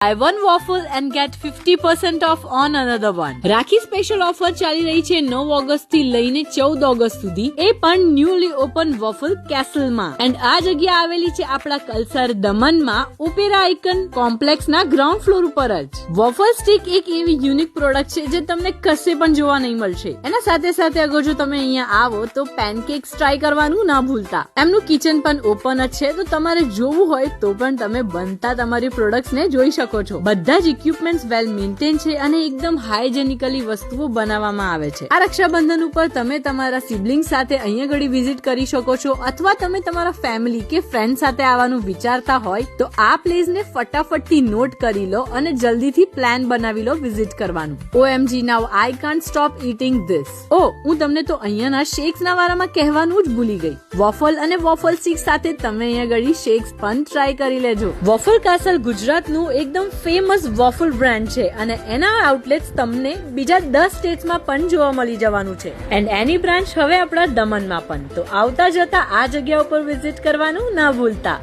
Buy one waffle and get 50% off on another one. Rakhi special offer ચાલી રહી છે 9 August થી લઈને 14 ઓગસ્ટ સુધી, એ પણ ન્યુલી ઓપન વોફલ કેસલમાં. એન્ડ આ જગ્યા આવેલી છે આપણા કલસર દમણમાં, ઓપેરા આઇકન કોમ્પ્લેક્સના ગ્રાઉન્ડ ફ્લોર ઉપર જ. વોફલ સ્ટીક એક એવી યુનિક પ્રોડક્ટ છે જે તમને કશે પણ જોવા નહીં મળશે. એના સાથે સાથે અગર જો તમે અહીંયા આવો તો પેનકેક્સ ટ્રાય કરવાનું ના ભૂલતા. એમનું કિચન પણ ઓપન જ છે, તો તમારે જોવું હોય તો પણ તમે બનતા તમારી પ્રોડક્ટ્સ ને જોઈ શકો. બધા જ ઇક્વિપમેન્ટ્સ વેલ મેન્ટેન છે અને એકદમ હાઇજેનિકલી વસ્તુઓ બનાવવામાં આવે છે. આ રક્ષાબંધન ઉપર તમે તમારા સિબ્લિંગ સાથે અહીંયા ઘડી વિઝિટ કરી શકો છો, અથવા તમે તમારા ફેમિલી કે ફ્રેન્ડ સાથે આવવાનું વિચારતા હોય તો આ પ્લેસને ફટાફટથી નોટ કરી લો અને જલ્દીથી પ્લાન બનાવી લો વિઝિટ કરવાનું. OMG, now I can't stop eating this. હું તમને તો અહીંયાના શેક્સના વારામાં કહેવાનું જ ભૂલી ગઈ. વોફલ અને વોફલ સ્ટીક સાથે તમે અહીંયા ઘડી શેક્સ પણ ટ્રાય કરી લેજો. વોફલ કાસલ ગુજરાતનું એકદમ ફેમસ વોફલ બ્રાન્ડ છે અને એના આઉટલેટ્સ તમને બીજા 10 સ્ટેટ્સમાં પણ જોવા મળી જવાનું છે. એન્ડ એની બ્રાન્ચ હવે આપણા દમણમાં પણ. તો આવતા જતા આ જગ્યા ઉપર વિઝિટ કરવાનું ના ભૂલતા.